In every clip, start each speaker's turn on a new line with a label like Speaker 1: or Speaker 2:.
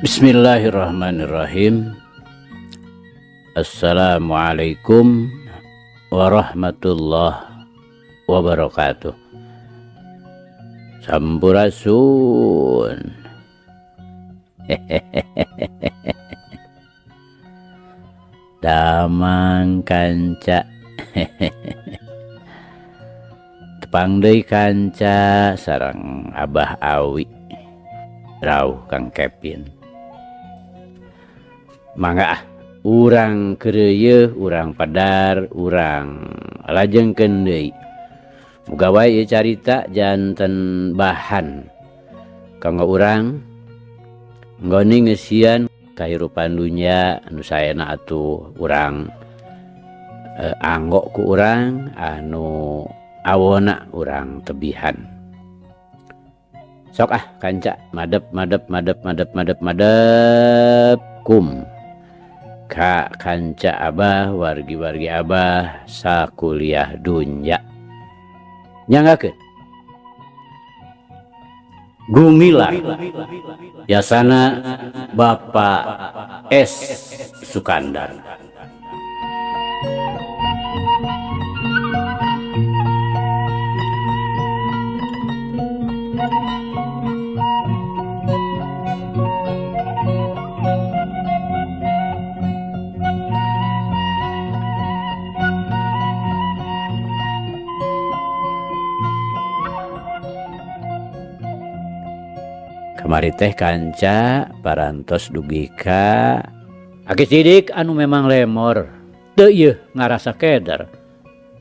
Speaker 1: Bismillahirrahmanirrahim. Assalamualaikum warahmatullahi wabarakatuh. Sampurasun. Damang kanca. Tepang deui kanca sareng Abah Awi. Rauh Kang Kepin. Mangga urang keureuh, urang padar, urang lajengkeun deui. Muga wae ieu carita janten bahan kanggo urang nggoni ngeusian kahirupan dunya anu saena atuh urang anggo ku urang anu awona urang tebihan. Sok kanca madep kum ka kanca Abah wargi-wargi Abah sakuliah dunya. Nyanggakeun Gumilar yasana Bapak S. Sukandar. Kamari teh kanca parantos dugi ka Aki Sidik anu memang lemor teu ieu ngarasa keder.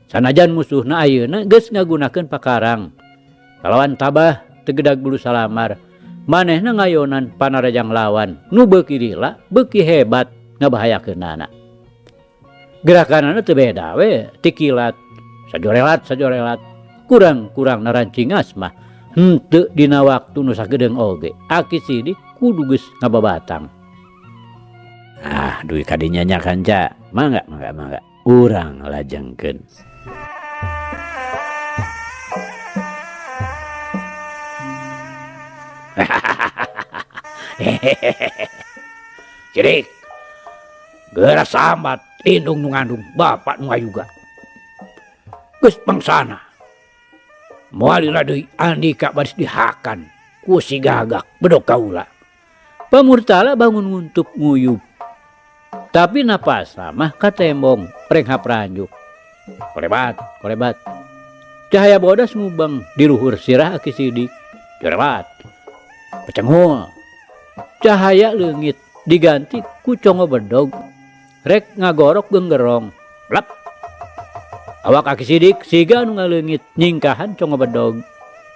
Speaker 1: Sanajan musuhna ayeuna geus ngagunakeun pakarang kalawan tabah teu gedag bulu salamar, manehna ngayonan panarajang lawan nu beuki lila beuki hebat ngabahayakeunana. Gerakanana teu beda we ti kilat sajorelat kurang narancingas mah henteu dina waktu nu sagedeung oge Aki Sidik kudu geus ngababatang. Duwi kadinya nya kanca, mangga urang lajengkeun. Sidik geura sambat indung nu ngandung bapak nu ngayuga geus pangsana moal lila deui Andika baris dihakan ku si Gagak bedog kaula. Pamurtala bangun nguntup nguyup tapi napas mah katembong renghap ranjuk. Kolebat cahaya bodas ngubang di luhur sirah Aki Sidik. Jorebat pecengul cahaya leungit diganti ku congo bedog rek ngagorok genggerong blap. Awak Aki Sidik siga anu ngaleungit nyingkahan congo bedog.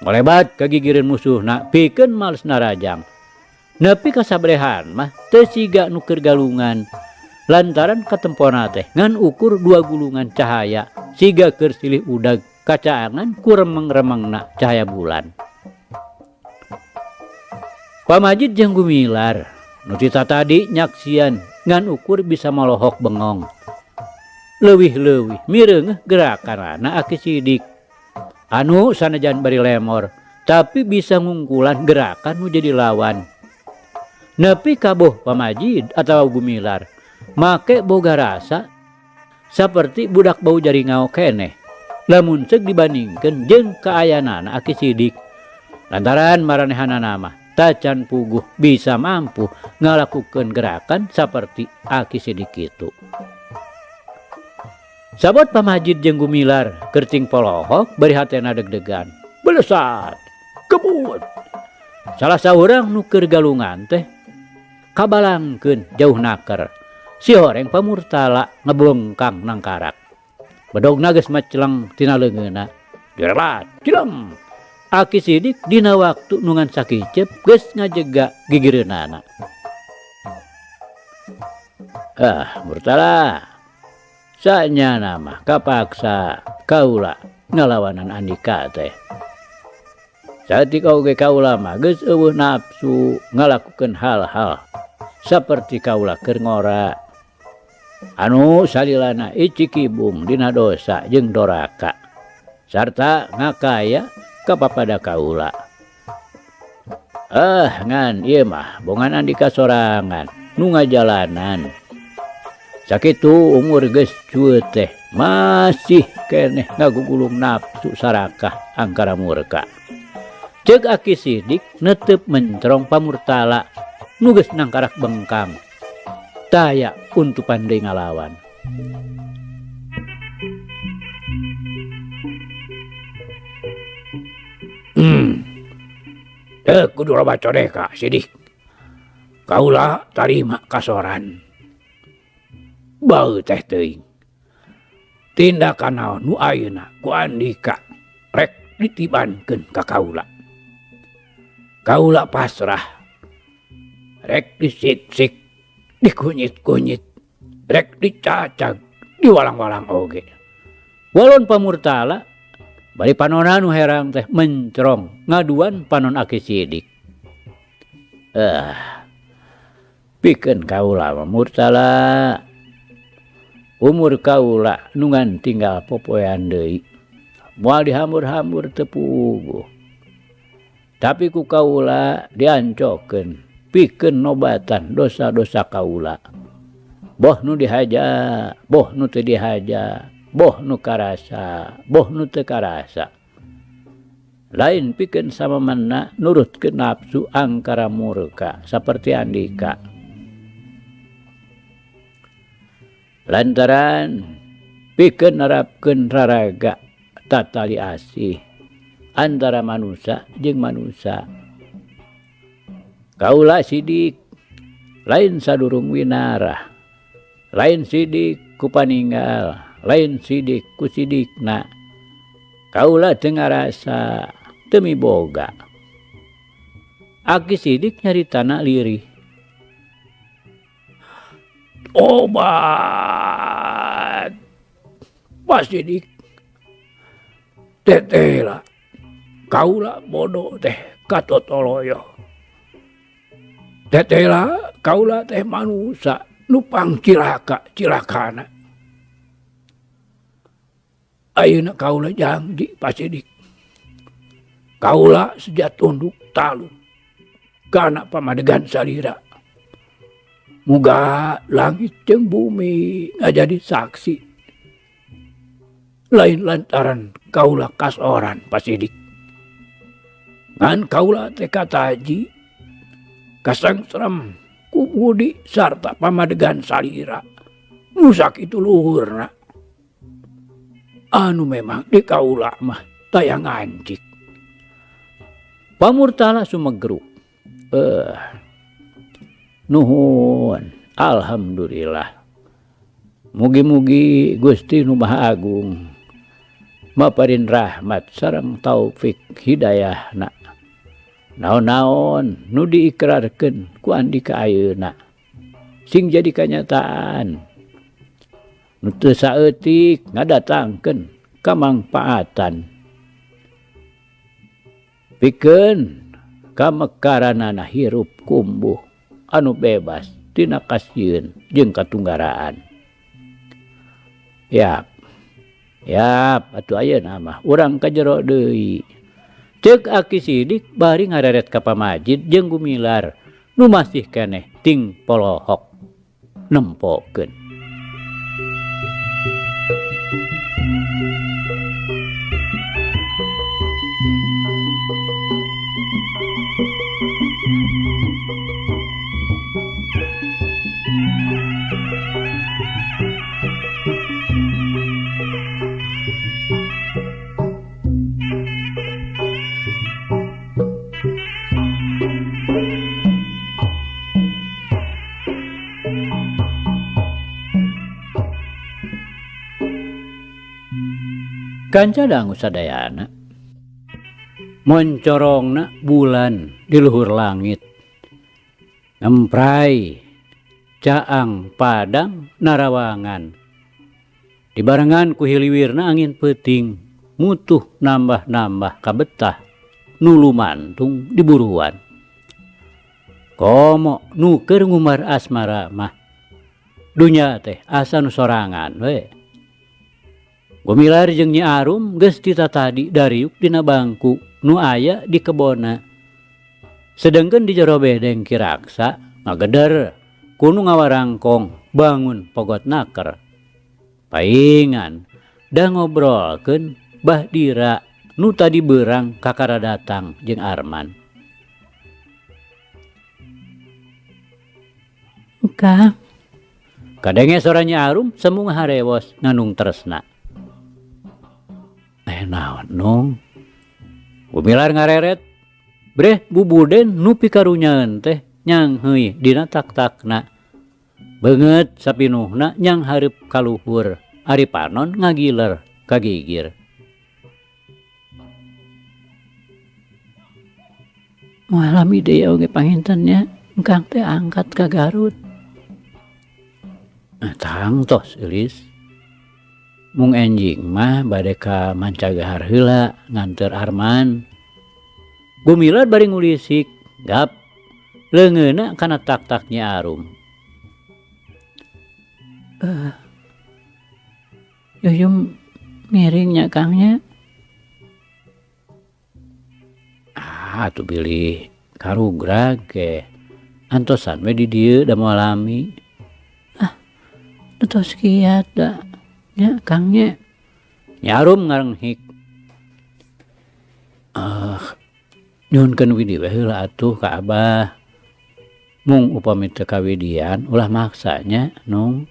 Speaker 1: Ngolebat ka gigireun musuhna pikeun males narajang. Nepi ka sabrehan mah teu siga nu keur galungan lantaran katempona teh ngan ukur 2 gulungan cahaya siga keur silih udag kacaangan ku remeng-remengna cahaya bulan. Pamajid jeung Gumilar nu tita tadi nyaksian ngan ukur bisa malohok bengong. Leuwih-leuwih mireungeuh gerakanana Aki Sidik anu sanajan bari lemor tapi bisa ngungkulan gerakan nu jadi lawan. Nepi kaboh Pamajid atau Gumilar make boga rasa saperti budak bau jaringau keneh lamun ceuk dibandingkeun jeung kaayanana Aki Sidik lantaran maranehanana mah tacan puguh bisa mampu ngalakukeun gerakan saperti Aki Sidik kitu. Sabot Pamajid jeung Gumilar kercing polohok bari hatena deg-degan belesat kebut salah saurang nu keur galungan teh kabalangkeun jauh naker si horeng Pamurtala ngeblongkang nangkarak bedogna geus maceleng tina leungeunna. Jorelat cilem Aki Sidik dina waktu nu ngan sakicep geus ngajega gigireunana. Murtala sanyana mah kapaksa kaula ngalawanan Andika teh. Saeutik oge kaula mah geus eueuh nafsu ngalakukeun hal-hal saperti kaula keur ngora anu salilana icikibung dina dosa jeung doraka sarta ngakaya ka papada kaula. Ngan ieu mah bongan Andika sorangan nu ngajalanan. Sakitu umur geus cueu teh masih keneh ngagugulung nafsu sarakah angkara murka. Ceuk Aki Sidik netep mencrong pamurtala nu geus nangkarak bengkang. Taya untuk pandai ngalawan. Kudu loba codeka Sidik. Kaula tarima kasoran. Bau teh teuing. Tindakan naon nu ayeuna ku Andika rek ditibankeun ka kaula. Kaula pasrah. Rek disik-sik, dikunyit-kunyit, rek dicacag, diwalang-walang oge. Walon pamurtala bari panonna nu herang teh mencrong ngaduan panon Aki Sidik. Pikeun kaula murtala. Umur kaula nu ngan tinggal popoean deui. Moal dihambur-hambur teu puguh. Tapi ku kaula diancokeun pikeun nobatan dosa-dosa kaula. Boh nu dihaja, boh nu teu dihaja, boh nu karasa, boh nu teu karasa. Lain pikeun samemana nurutkeun nafsu angkara murka saperti Andika. Lantaran pikeun nerapkeun raraga tatali asih antara manusia jeung manusia. Kaula Sidik lain sadurung winarah, lain Sidik ku paninggal, lain Sidik ku sidikna. Kaula teu ngarasa teu miboga. Aki Sidik nyaritana lirih. Obat Pak Sidik tetela kaula bodoh teh katotoloyo. Tetela kaula teh manusia nupang cilakana. Ayeuna kaula janji Pak Sidik. Kaula sejak tunduk talu kana pamadegan salira. Muga langit jeung bumi ngajadi saksi. Lain lantaran kaula kasoran Pak Sidik. Ngan kaula teh kataji kasangsrem ku budi sarta pamadegan salira. Nu sakitu luhurna. Anu memang di kaula mah tayang ngancik. Pamurtala sumegruk. Nuhun, alhamdulillah. Mugi-mugi Gusti Nu Maha Agung maparin rahmat sareng taufik hidayahna. Naon-naon nu diikrarkeun ku Andika ayeuna sing jadi kanyataan. Nu teu saeutik ngadatangkeun kamangpaatan. Pikeun kamekaranana hirup kumbuh anu bebas tina kasieun jeung katunggaraan. Yap atuh ayeuna mah urang ka jero deui. Ceuk Aki Sidik bari ngareret ka pamajid jeung gumilar nu masih keneh ting polohok nempokeun. Kanca dangu sadayana moncorongna bulan di luhur langit, ngemprai caang padang narawangan, dibarengan ku hiliwirna angin peuting mutuh nambah-nambah kabetah nu lumantung diburuan. Komo nu keur ngumar asmara mah dunya teh asa nu sorangan we. Gumilar jeung Nyi Arum geus ditatadi dariuk dina bangku nu aya di kebonna.
Speaker 2: Sedengkeun di jero bedeng Ki Raksa ngageder kudu ngawarangkong bangun pogot naker. Paingan da ngobrolkeun Bah Dira nu tadi beurang kakara datang jeung Arman.
Speaker 1: Kang,
Speaker 2: Kadenge soranya Arum semu ngaharewos ngandung tresna. Naon nung? Gumilar ngareret. Breh bubuden nu pikarunyaeun teh nyang heuy dina tak-takna. Beungeut sapinuhna nyang hareup kaluhur. Ari panon ngagiler kagigir.
Speaker 1: moal deui oge pangintennya engkang teh angkat ka Garut.
Speaker 2: Tangtos eulis. Mung enjing mah bade ka Mancagahar heula nganteur Arman. Gumilar bari ngulisik, gap leungeunna kana tak-taknya Arum.
Speaker 1: Yuyum miringnya Kangnya.
Speaker 2: Atuh bilih karugrag ke antosan we di dieu da moal lami.
Speaker 1: Tos kiat da nya Kangnya.
Speaker 2: Nyarum ngarenghik. Nyuhunkeun widi we heula atuh ka Abah. Mung upami teu kawidian ulah maksanya nung.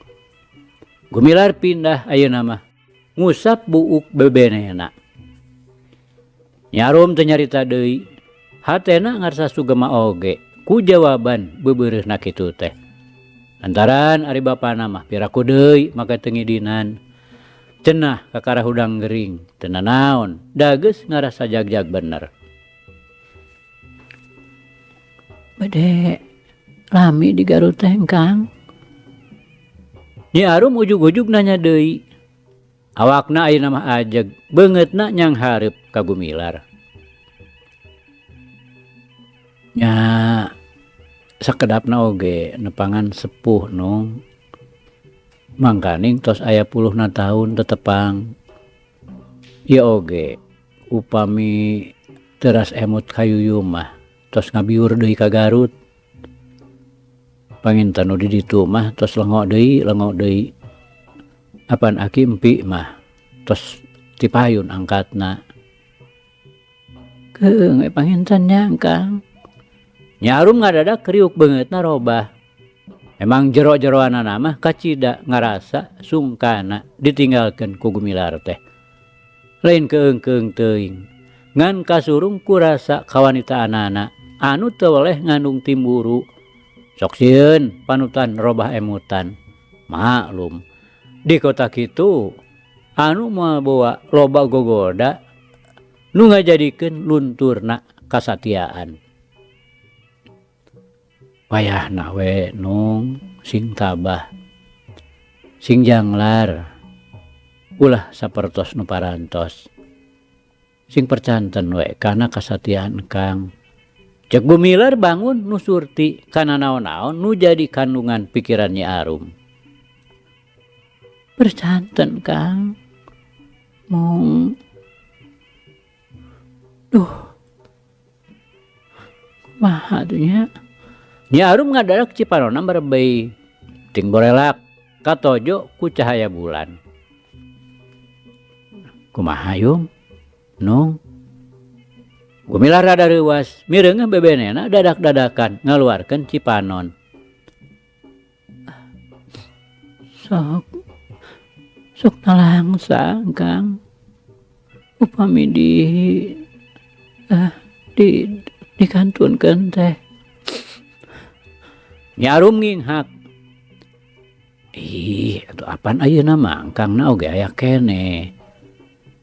Speaker 2: Gumilar pindah ayeuna mah ngusap buuk bebenehna. Nyarum teu nyarita deui. Hatena ngarsa sugema oge ku jawaban beubeureuhna kitu teh. Antaran ari bapana mah piraku deui make teu ngidinan. Cenah kakara hudang gering teu nanaon da geus ngarasa jag-jag bener.
Speaker 1: Bade lami di Garut teh Kang.
Speaker 2: Nyi Arum ujug-ujug nanya deui. Awakna ayeuna mah ajeg, beungeutna nyang hareup ka Gumilar. Nya sakedapna oge nepangan sepuh nung. Mangkaning tos aya 10 taun tetepang. Ieu oge upami teras emut kayuyum mah tos ngabiur deui ka Garut. Panginten nu di ditu mah tos lengo deui. Apan aki empi mah tos tipayun angkatna.
Speaker 1: Keung pangintennya Kang.
Speaker 2: Nyarum ngadadak kriuk beungeutna robah. Emang jero-jeroanana mah kacida ngarasa sungkana ditinggalkeun ku Gumilar teh. Lain keung-keung teuing. Ngan kasurung ku rasa kawanitaanana anu teu weleh ngandung timburu. Sok sieun panutan robah emutan. Maklum. Di kota kitu anu moal bawa loba gogoda nu ngajadikeun lunturna kasatiaan. Wayahna we nung sing tabah sing janglar ulah sapertos nu parantos sing percanten we kana kasatiaan Kang. Cek Gumilar bangun nu surti kana naon-naon nu jadi kandungan pikirannya Arum.
Speaker 1: Percanten Kang. Mung kumaha tuh nya?
Speaker 2: Nyi Arum ngadadak ciparona barebei ting borelak katojo ku cahaya bulan. Kumaha yum? Nung Gumilar rada reuwas mireungeuh bebenena dadak-dadakan ngaluarkeun cipanon.
Speaker 1: Sok nalangsang Kang. Upami dikantunkeun teh.
Speaker 2: Nyarum nginghak. Atuh apan ayeuna mangkangna oge aya kene.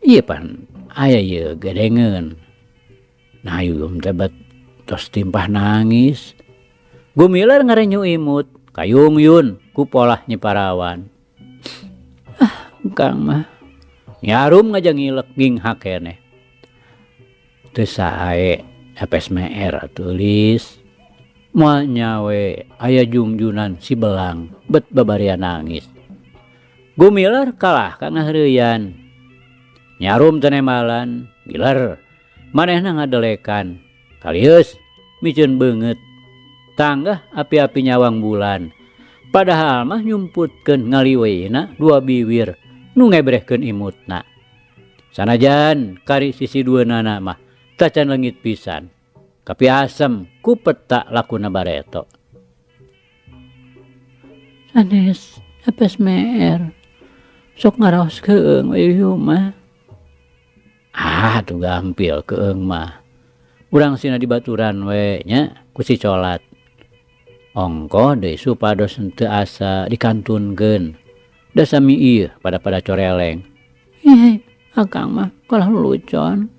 Speaker 2: Ieu pan aya ieu gedengeun. Nah yuyum teh bet tos timpah nangis. Gumilar ngarenyu imut kayung yun ku polah Nyi Parawan.
Speaker 1: Kang mah
Speaker 2: Nyarum ngajang ngilek nginghak keneh. Teu sae epes meer atuh lis. Moal nyawe aya jungjunan si belang bet babarian nangis. Gumilar kalah ka ngahareuyan. Nyarum teu nemalan, giler manehna ngadelekan. Kalius micen banget. Tanggah api-api nyawang bulan. Padahal mah nyumputkeun ngaliweuna 2 biwir nu ngebrehkeun imutna. Sanajan kari sisi dueunana mah tacan leungit pisan. Kapi asem ku peta lakuna bareto. Sanes apes meer. Sok ngaraos keung we ieu mah. Tuh gampil keung mah. Urang sina di baturan we nya ku si colat. Ongko deui supados henteu asa dikantunkeun. Da sami ieu pada coreleng. Akang mah kalah lucon.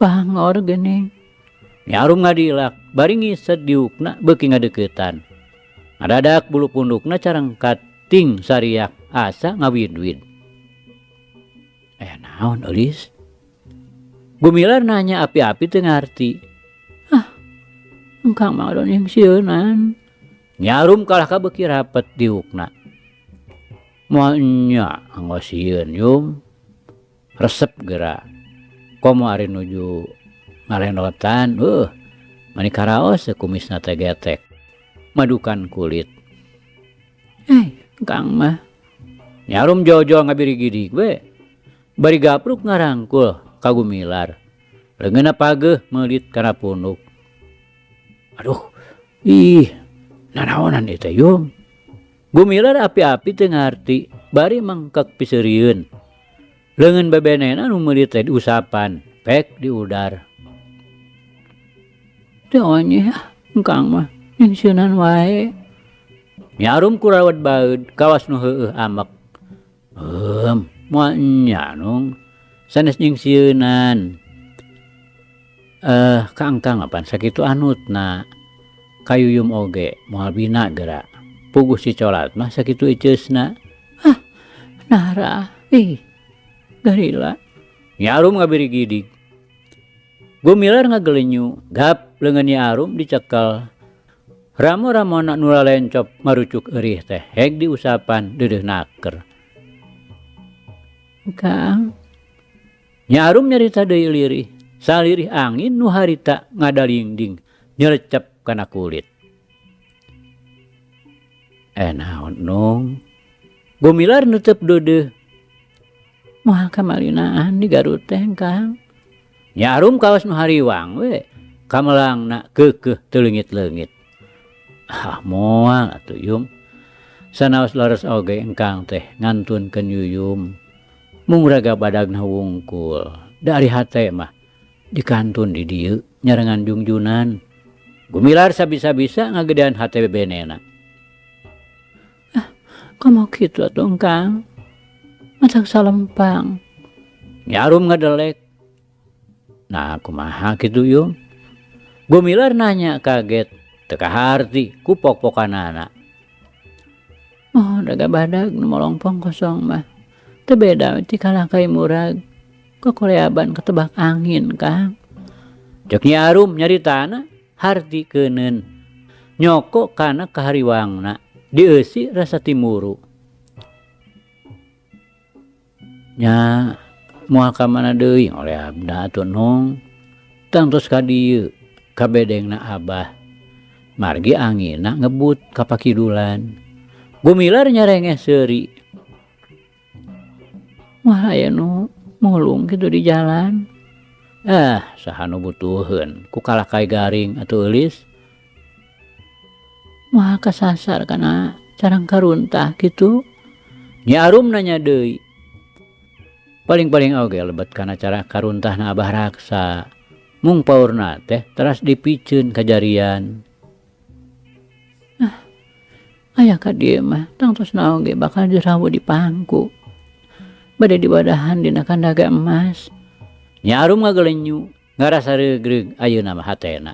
Speaker 2: Bangor geuning. Nyarum ngadilak bari ngiset diukna beuki ngadeuketan. Ngadadak bulu pundukna careng kating sariak asa ngawid-wid. Naon eulis? Gumilar nanya api-api teu ngarti. Engkang mah don yang sieunan. Nyarum kalah kabeuki rapet diukna. Moal nya anggo sieun yum. Resep geura. Komo ari nuju ngalenotan, mani karaos kumisna teh getek. Madukan kulit. Kang mah. Nyarum jojo ngabiri gidig we. Bari gapruk ngarangkul ka Gumilar. Leungeunna pageuh meulit kana punduk. Aduh, nanaonan ieu teh yum. Gumilar api-api teu ngarti, bari mangkek piseurieun. Leungeun bebenena nu meulit teh diusapan, pek diudar. Teu onye engkang mah yang sieunan wae. Nyarum ku rawat baeud kawas nu heueuh amek. Moal nya nung sanes jeung sieunan. Ka engkang apan sakitu anutna. Kayuyum oge moal bina geura. Puguh si colat mah sakitu iceusna. Nara, garila. Nyarum ngabiri gidig. Gumilar ngagelenyu, gap leungeun Nyarum dicekel. Ramo-ramona nu lalencop marucuk eurih teh heg diusapan deudeuh naker. Kang. Nyarum nyarita deui lirih. Salirih angin nu harita ngadalingding nyerecep kana kulit. Naon nung? Gumilar nutup deudeuh. Moal kamalinaan di Garut teh Kang. Nyarum kawas nu hariwang we. Kamelangna keukeuh teu leungit-leungit. Moal atuh yum. Sanaos leres oge engkang teh ngantunkeun yuyum. Mung raga badagna wungkul. Dari hate mah dikantun di dieu nyarengan jungjunan. Gumilar sabisa-bisa ngagedean hate bebenena. Komo kitu atuh engkang. Matak salempang. Nyarum ngadelek. Nah kumaha kitu yum? Gumilar nanya kaget. Teu kaharti ku pok-pokanana. Daga badag nu molongpong kosong mah. Teu beda ti kalah kai murag. Kokoleaban ketebak angin Kang. Cek Nyarum nyaritana harti keuneun. Nyoko kana kahariwangna. Dieusi rasa timuru. Nya moal ka mana deui oleh abda atuh nung. Tangtos ka dieu ka bedengna Abah. Margi angina ngebut ka pakidulan. Gumilar nyarengeh seuri. Wah aya nu mulung kitu di jalan. Saha nu butuheun ku kalah kai garing atuh eulis. Wah kasasar kana carang karuntah kitu. Nyarum nanya deui. Paling-paling oge lebet kana cara karuntahna Abah Raksa. Mung paurna teh teras dipiceun kajarian. Aya ka dieu mah tangtosna oge bakal dirawuh di pangku. Bade diwadahan dina kandaga emas. Nyarum ngagelenyu ngarasa regreg ayeuna mah hatena.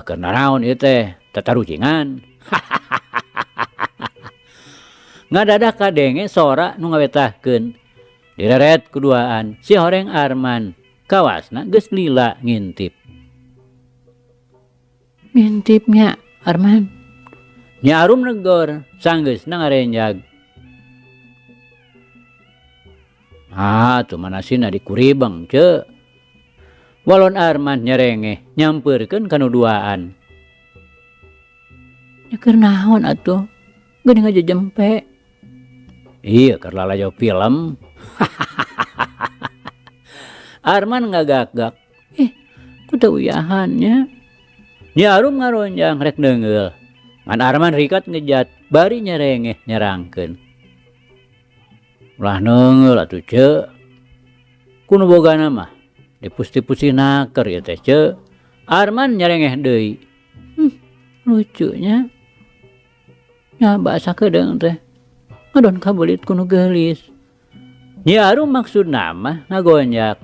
Speaker 2: Keur naon ieu teh? Tatarucingan. Ngadadak kadenge sora nu ngawetahkeun. Direret kuduaan si Horeng Arman. Kawasna geus lila ngintip. Ngintipnya Arman. Nyarum negor sanggeusna ngarenjag. Tuh manasina dikuribeng ce. Walon Arman nyerengeh nyamperkeun kanu duaan. Ya keur naon atuh? Geuning aja jempe. Iya keur lalajo film. Arman ngagagak. Kuda uyahannya. Nya Arum ngaronjang rek deungeul. Ngan Arman rikat ngejat bari nyerengeh nyerangkeun. Ulah neungeul atuh ce. Kuno bogana mah dipusti-pusti naker ya teh ce. Arman nyerengeh deui. Lucunya. Nya bahasa kedeung teh. Ngadon kabelit kuno geulis. Nya Arum maksudna mah ngagonjak.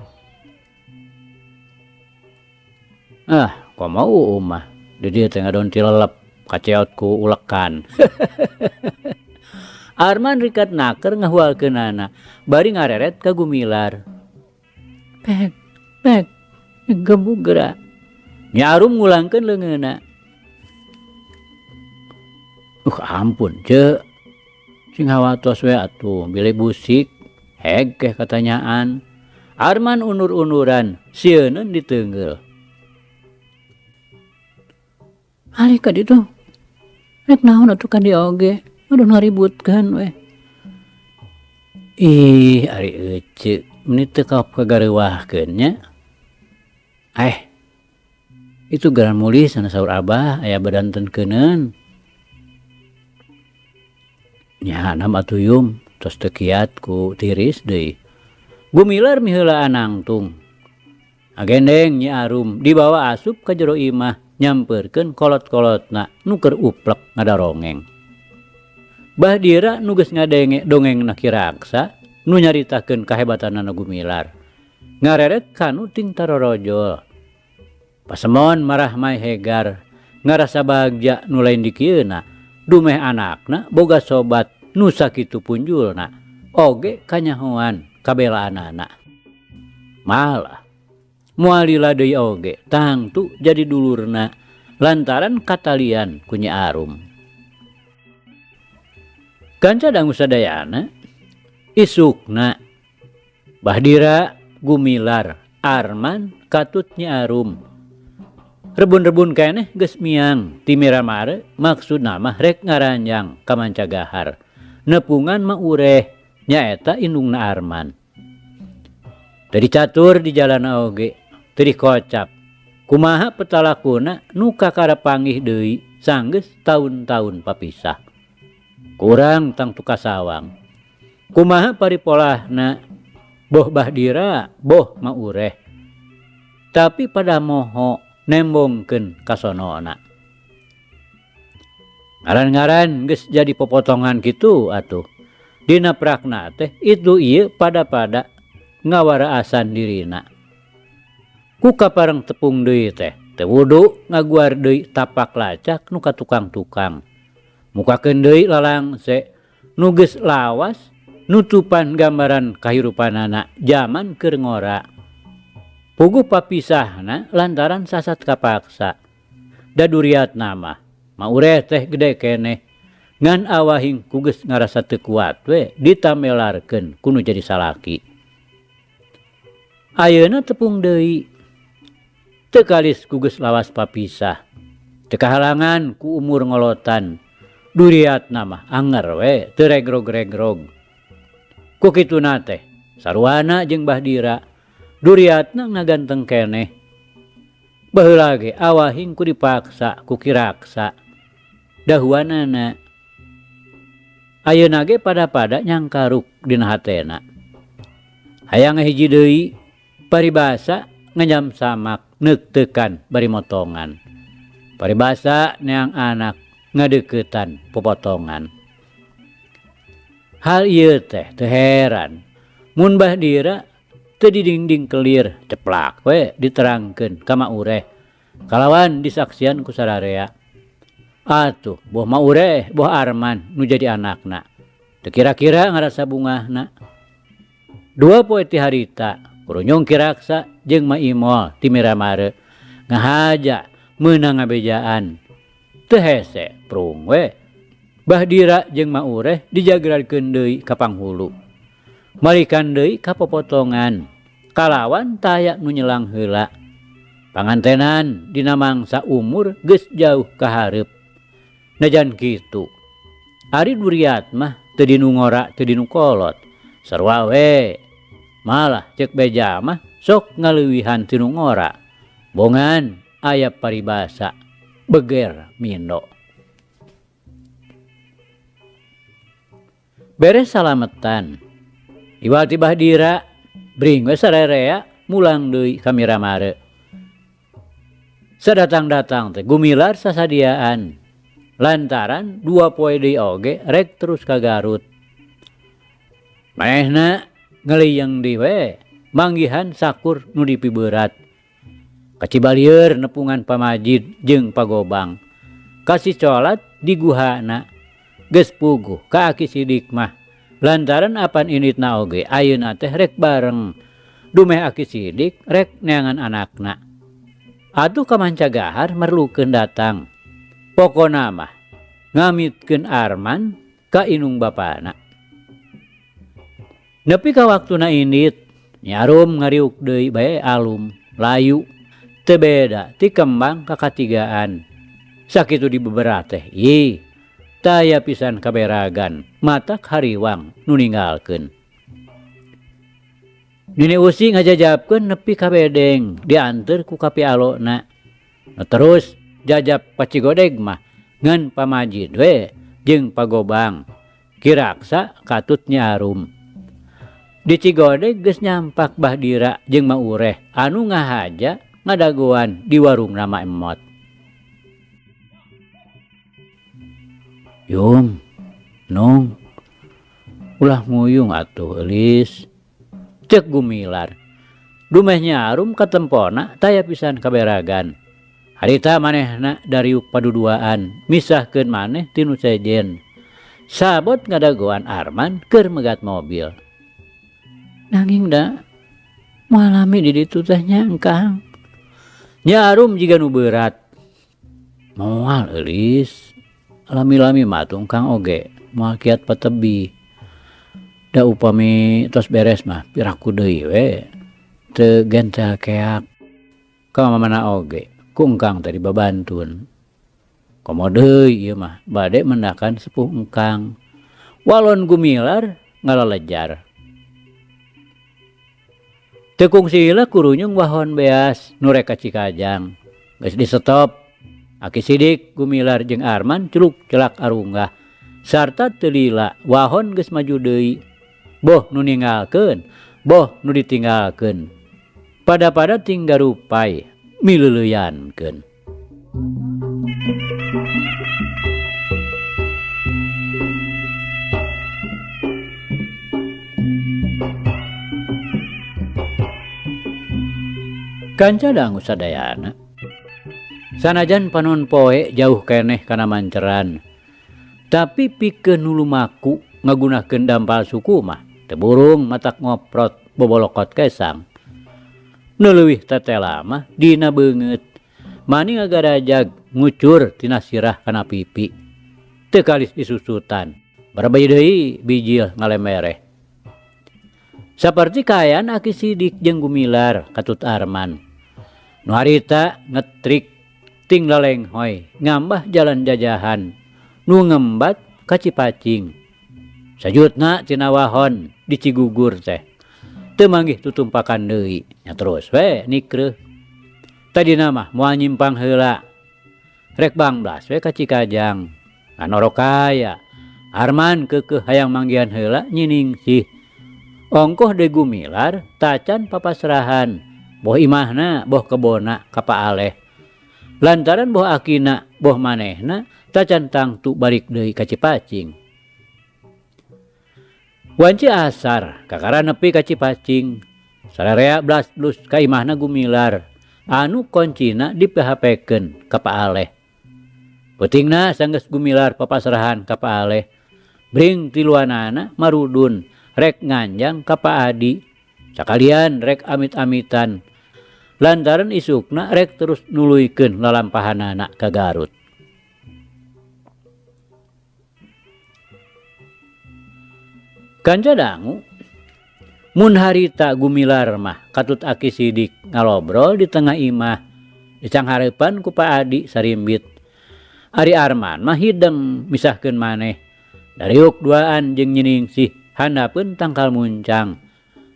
Speaker 2: Komau mah di dieu teh ngadon tilelep kaceot ku ulekan. Arman rikat naker ngahualkeunana bari ngareret ka Gumilar. Pek, gebuk geura. Nya Arum ngulangkeun leungeunna. Ampun ce. Sing hawatos we atuh bilih busik hegeh katanyaan. Arman unur-unuran sieunun diteungeul. Ali ka ditu. Rek naon atuh ka dieu oge? Aduh ngaributkeun we. Ari ece meni teu kagareuwahkeun nya. Itu geran muli sana saur Abah aya badantenkeuneun. Nya nam atuh yum tos teu kiat ku tiris deui. Gumilar miheulaan nangtung. Agendeng Nyi Arum dibawa asup ka jero imah nyamperkeun kolot-kolotna nu keur uplek ngadarongeng. Bahdira nu geus ngadenge dongengna Ki Raksa nu nyaritakeun kahebatanna Gumilar. Ngareret kanu ting tarorojol. Pasemon marah mai hegar ngarasa bagja nu lain dikieuna dumeh anakna boga sobat nu sakitu punjulna oge kanyahoan kabelaanana. Malah moal deui oge tangtu jadi dulurna lantaran katalian ku Nyi Arum. Kanca dangu sadayana isukna Bahdira, Gumilar, Arman katut Nyi Arum. Rebun-rebun keneh geus miang ti Miramare maksudna mah rek ngaranjang ka Mancagahar. Nepungan mah ureh nyaeta indungna Arman. Teu dicatur di jalana oge, teu dikocap. Kumaha petalakuna nu kakarapanggih deui sanggeus taun-taun papisah. Kurang tang tu kasawang. Kumaha paripolahna boh Bahdira, boh mah ureh. Tapi pada moho nembongkeun kasonona. Ngaran-ngaran geus jadi popotongan kitu atuh. Dina prakna teh itu ieu pada-pada ngawaraasan dirina. Ku kapareng tepung deui teh teu wudu ngaguar deui tapak lacak nu ka tukang-tukang. Mukakeun deui lalangse nu geus lawas nutupan gambaran kahirupanana jaman keur ngora. Puguh papisahna lantaran sasat kapaksa. Daduriatna mah maureh teh gede keneh ngan awahing ku geus ngarasa teu kuat we ditamelarkeun ku nu jadi salaki. Ayeuna tepung deui teu kalis ku geus lawas papisah. Teu kahalangan ku umur ngolotan. Duriatna mah anger we teu regrog-regrog. Ku kituna teh sarwana jeung Bahdira Duriatna ngaganteng keneh. Baheula ge awahing ku dipaksa ku Ki Raksa. Dahuanana ayeuna ge pada-pada nyangkaruk dina hatena. Hayang hiji deui paribasa nganyam samak neuk-teukan bari motongan. Paribasa neang anak ngadeuketan popotongan. Hal ieu teh teu heran mun Bahdira teu didingding kelir ceplak we diterangkeun ka maureh kalawan disaksian ku sararea. Atuh boh maureh boh Arman nu jadi anakna teu kira-kira ngarasa bungahna. 2 poe ti harita kurunyung Ki Raksa jeung Maimol ti Miramare ngahaja meunang ngabejaan. Teu hese prung we Bahdira jeung maureh dijageradkeun deui ka panghulu. Marikan deui ka popotongan kalawan taya nu nyelang heula Pangantenan dina mangsa umur geus jauh kahareup. Najan kitu, ari duriat mah teu dinu ngora teu dinu kolot. Sarua we. Malah cek beja mah sok ngaleuwihan tinu ngora. Bongan aya paribasa beger mindo. Beres salametan, iwal ti Bahdira bring we sarerea mulang deui ka Miramare. Sadatang-datang teh gumilar sasadiaan. Lantaran 2 poe deui oge rek terus ka Garut. Manehna ngeliyeng di we manggihan sakur nu dipibeurat. Kacibalieur nepungan pamajid jeung pagobang. Kasih colat di guhana. Geus puguh ka Aki Sidik mah. Lantaran apan initna oge ayeuna teh rek bareng. Dumeh Aki Sidik rek neangan anakna. Atuh ka Mancagahar merlukeun datang. Pokona mah ngamitkeun Arman ka inung bapana. Nepi ka waktuna indit, nyarum ngariuk deui bae alum, layu, teu beda ti kembang kakatigaan. Sakitu dibeberat teh, ih, taya pisan kaberagan, matak hariwang nu ninggalkeun. Nini Usi ngajajabkeun nepi ka bedeng, dianteur ku kapialona. Terus jajab pacigodeg mah ngan pamajid we jeung pagobang. Kiraksa katut nyarum. Di Cigodeg geus nyampak Bahdira jeung Maureh anu ngahaja ngadagoan di warung nama Emot. Yum, Nong, ulah nguyung atuh eulis. Cek Gumilar. Dumeh nyarum katempona taya pisan kaberagan. Harita manehna dariuk paduduaan misahkeun maneh tinu sejen. Sabot ngadagoan Arman keur megat mobil. Nanging da malami di ditu teh nyangkang. Nyarum jiga nu berat. Moal eulis. Lami-lami mah tungkang oge moal kiat patebi. Da upami tos beres mah piraku deui we. Teu gentel keak. Ka mamana oge kungkang tadi babantun. Komo deui ieu mah bade mendakan sepuh engkang. Walon Gumilar ngalalejar. Teu kungsila kurunyung wahon beas nu rek ka Cikajang. Geus di stop. Aki Sidik, Gumilar jeung Arman culuk celak arunggah. Sarta teu lila wahon geus maju deui. Boh nu ninggalkeun, boh nu ditinggalkeun. Pada-pada tinggal rupai mileuleyankeun. Kanca dangu sadayana. Sanajan panon poe jauh keneh kana manceran. Tapi pikeun nu lumaku ngagunakeun dampal suku mah teu burung matak ngoprot bobolokot kesang. Nu leuwih tetela mah dina beungeut. Mani ngagarajag ngucur tina sirah kana pipi. Teu kalis disusutan. Barabayu deui bijil ngalemereh. Saperti kaayaan Aki Sidik jeung Gumilar katut Arman. Nu harita ngetrik ting lalenghoy ngambah jalan jajahan nu ngembat ka Cipacing. Sajutna tina wahon di Cigugur teh. Teu manggih tutumpakan deui nya terus we nikreuh. Tadina mah moal nyimpang heula. Rek bangdas we ka Cikajang. Kanorokaya Arman keukeuh hayang manggihan heula nyiningsih. Ongkoh de Gumilar tacan papasrahan. Boh imahna, boh kebona ka Paaleh. Lantaran boh akina, boh manehna tacan tangtu balik deui ka Cipacing. Wanci asar kakara nepi ka Cipacing. Sararea blas-blus ka imahna Gumilar. Anu koncina diphpkeun ka Paaleh. Peutingna sanggeus Gumilar papasrahan ka Paaleh. Bring tiluanana marudun rek nganjang ka Pa Adi. Sakalian rek amit-amitan. Lantaran isukna rek terus nuluykeun lalampahanana ka Garut. Kanca dangu, mun harita Gumilar mah katut Aki Sidik ngalobrol di tengah imah Dicang harepan ku Pak Adi sarimbit. Ari Arman mah hideng misahkeun maneh. Dariuk duaan jeung Nyiningsih handapeun tangkal muncang.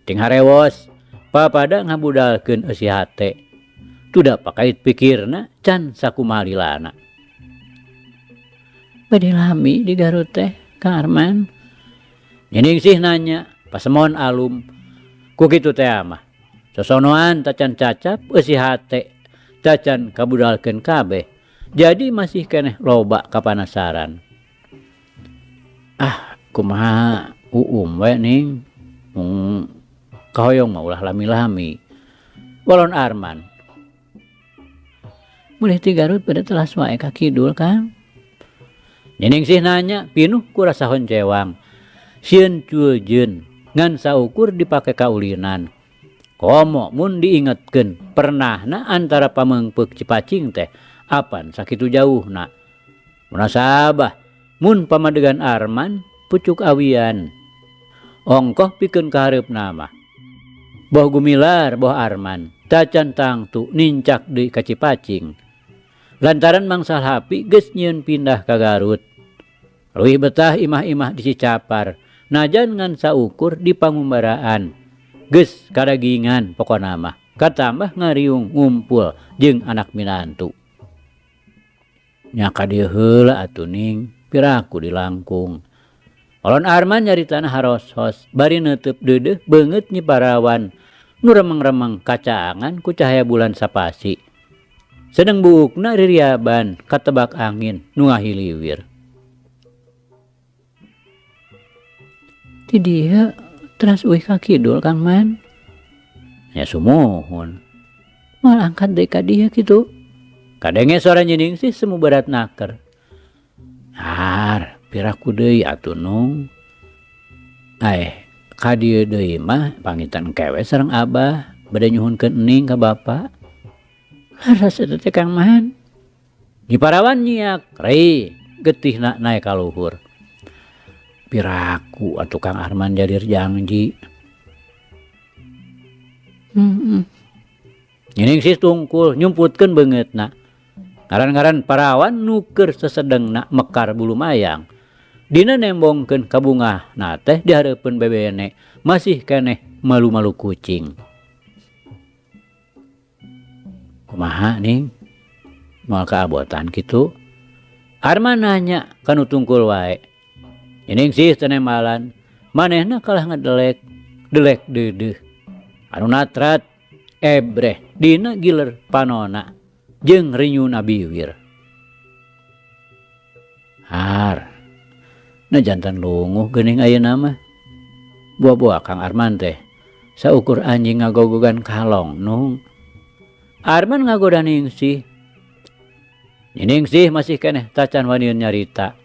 Speaker 2: Ting harewos papada ngabudalkeun eusi hate. Tuda pakait pikirna can sakumaha lilana. Bade lami di Garut teh Kang Arman. Nyiningsih nanya pasemon alum. Ku kitu teh mah. Sosonoan tacan cacap eusi hate tacan kabudalkeun kabeh. Jadi masih keneh loba kapanasaran. Kumaha we ning kahoyong mah ulah lami-lami. Walon Arman. Mulih ti Garut pada telas wae ka kidul Kang. Nyiningsih nanya pinuh ku rasa honcewang. Sieun culjeun ngan saukur dipake kaulinan. Komo mun diingetkeun pernahna antara pameungpeuk Cipacing teh apan sakitu jauhna. Munasabah mun pamadegan Arman pucuk awian. Ongkoh pikeun ka hareupna mah. Boh Gumilar, boh Arman, tacan tangtu nincak deui ka Cipacing. Lantaran mangsal hapi geus nyieun pindah ka Garut. Leuwih betah imah-imah di Cicapar, najan ngan saukur di Pangumbaraan. Geus kadagingan pokona mah, katambah ngariung ngumpul jeung anak minantu. Nya ka dieu heula atuh ning, piraku di langkung. Olon Arman nyaritana haros-hos, bari neuteub deudeuh beungeut nyi parawan nu remeng-remeng kacaangan ku cahaya bulan sapasi. Sedeng buukna ririaban katebak angin nu ngahiliwir. Ti dieu teras uih ka kidul Kang Man. Ya sumuhun. Moal angkat deui ka dieu kitu. Kadenge suara Nyiningsih semu berat naker. Har, piraku deui atuh Nung. Ka dieu deui mah pangitan kewe sareng Abah bade nyuhunkeun ening ka Bapa. Laras eta teh Kang Man. Nyi Parawan nyiak, rei getihna naek ka luhur. Piraku atuh Kang Arman jadir janji. Nyiningsih tungkul nyumputkeun beungeutna. Ngaran-ngaran Parawan nuker sesedengna mekar bulu mayang. Dina nembongkeun ka bungahna teh di hareupeun bebene masih keneh malu-malu kucing. Kumaha ning? Moal kaabotan kitu? Arman nanya kanu tungkul wae. Nyiningsih teu nembalan, manehna kalah ngadelek, delek deudeuh. Anu natrat ebreh dina giler panona jeung rinyuna biwir. Har, na jantan lunguh geuning ayeuna mah. Buah-buah Kang Arman teh saukur anjing ngagogogan kalong Nung. Arman ngagoda Ningsih. Nyiningsih masih keneh tacan waniun nyarita.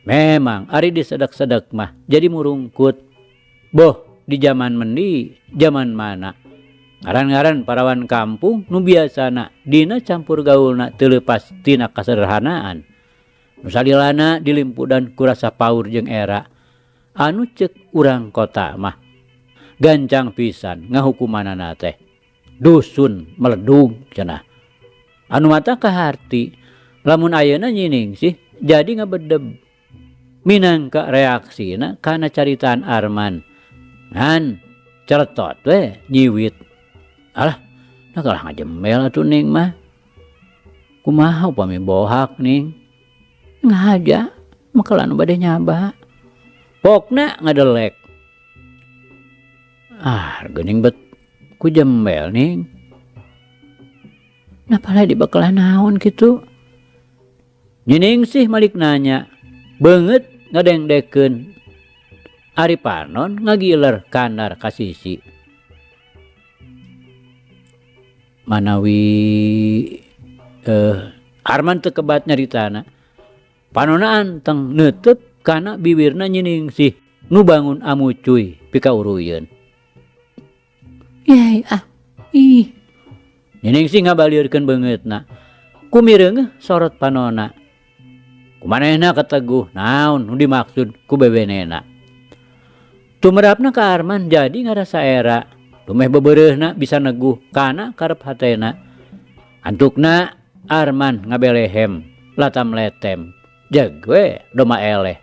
Speaker 2: Memang ari disedek-sedek mah jadi murungkut. Boh di zaman mendi, zaman mana. Ngaran-ngaran parawan kampung nu biasana dina campur gaulna teu leupas tina kasederhanaan. Nu salilana dilimpudan ku rasa paur jeung era. Anu ceuk urang kota mah gancang pisan ngahukumanana teh. Dusun meledug cenah. Anu mata kaharti lamun ayeuna Nyiningsih jadi ngabedeb. Minangka reaksina kana caritaan Arman. Ngan celetot we nyiwit. Alah, da kalah ngajembel atuh Ning mah. Kumaha upami bohak Ning? Ngahaja, makelan bade nyaba. Pokna ngadelek. Geuning bet ku jembel Ning. Napala dibekala naon kitu? Nyiningsih malik nanya, beungeut ngadengdekeun. Ari panon ngagiler kandar ka sisi. Manawi Arman teu kebat nyaritana. Panona anteng neuteub kana biwirna Nyiningsih nu bangun amucuy pikauruyeun. Yai Nyiningsih ngabaliurkeun beungeutna. Kumireungeuh sorot panona. Kumanehna kateguh naon nu dimaksud ku bebenena. Tumerapna ka Arman jadi ngarasa era. Lumeh bebeureuhna bisa neguh kana karep hatena. Antukna Arman ngabelehem latam letem jeg we doma eleh.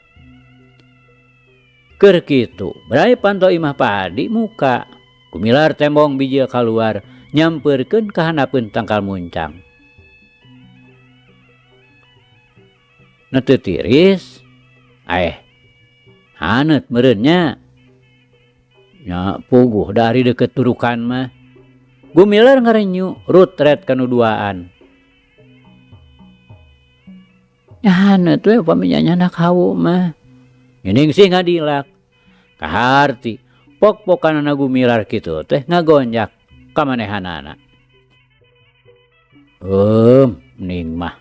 Speaker 2: Keur kitu berai panto imah padi muka kumilar tembong bijil keluar nyamperkeun ka hanapeun tangkal muncang. Nu teu tiris hanet meureunnya nya puguh dari deket turukan mah. Gumilar ngarenyu rutret kanu duaan. Ya hanet we upami nyanak hawu mah. Geuning sih ngadilak. Kaharti pok-pokanana gumilar kitu teh ngagonjak ka manehanana. Ning mah.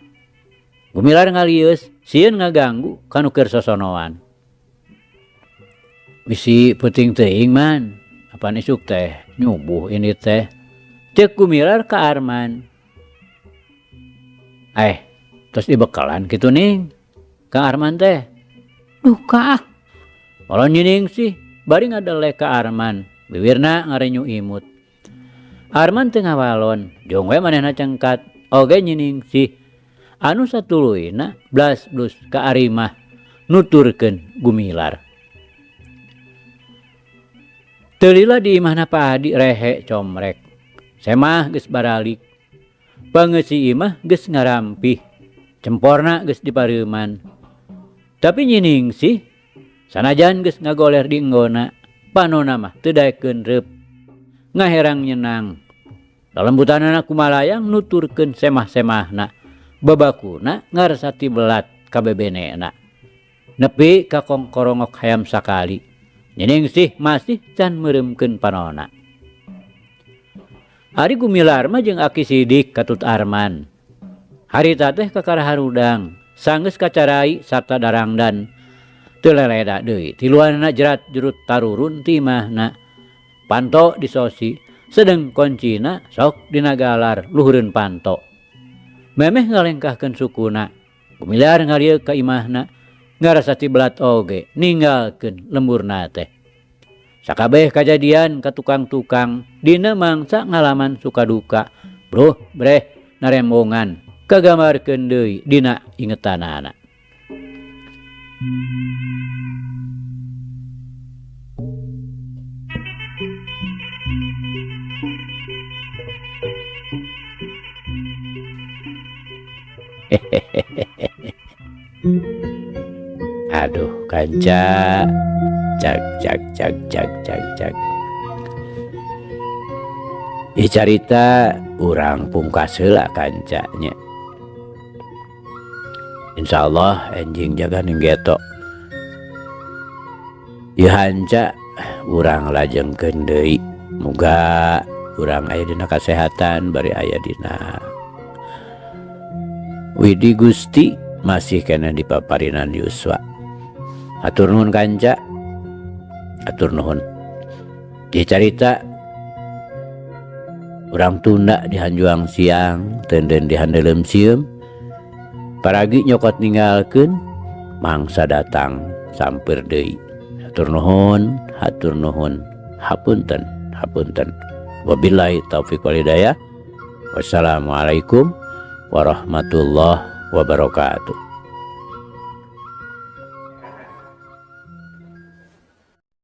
Speaker 2: Gumilar ngalius sieun ngaganggu kanu keur sosonoan. Bisi peuting teuing man. Apaan isuk teh nyubuh ini teh. Cek gumilar ka Arman. Terus dibekalan gitu ning. Ka Arman teh. Duh kah. Kalau nyining sih bari ngadelek ka Arman. Bibirna ngarenyu imut. Arman teu ngawalon. Jong we manehna cengkat. Oge nyining sih. Anu satuluyna blas-blus ka Arimah. Nuturkeun gumilar. Teu lila di imahna Pak Hadi rehe comrek. Semah geus baralik. Pangeusi imah geus ngarampih. Cemporna geus dipareuman. Tapi nyining sih sanajan geus ngagoler di enggona, panonna mah teu daekeun reup. Ngaherang nyenang. Dalembutanana kumalayang nuturkeun semah-semahna. Babakuna ngaresati belat ka bebenena. Nepi ka kongkorongok hayam sakali. Nyining sih masih can meuremkeun panonna. Ari gumilar mah jeung Aki Sidik katut Arman. Harita teh kakaraha rudang, sanggeus kacarai sarta darangdan. Teu leleda deui, tiluanna jerat jurut tarurun ti imahna. Panto disosi, sedeng koncina sok dinagalar luhureun panto. Memeh ngalengkahkeun sukuna. Gumilar ngalieu ka imahna, ngarasati belat oge, ninggalkeun lemburna teh. Sakabeh kajadian ka tukang-tukang dina mangsa ngalaman suka duka. Bro, breh narembongan kagamarkeun deui dina ingetanana. Aduh kanca cak. Ieu carita urang pungkas heula kancanya. Insyaallah enjing jaga ninggeto. Ieu hanca urang lajengkeun deui. Muga urang aya dina kasehatan bari aya dina widi Gusti masih kena dipaparinan yuswa. Hatur nuhun kanca. Atur nuhun. Ieu carita urang tunda di Hanjuang siang, tenden di handeuleum sieum. Paragi nyokot ninggalkeun, mangsa datang sampeur deui. Hatur nuhun. Hapunten. Wabillahi taufiq wal hidayah. Wassalamualaikum warahmatullahi wabarakatuh.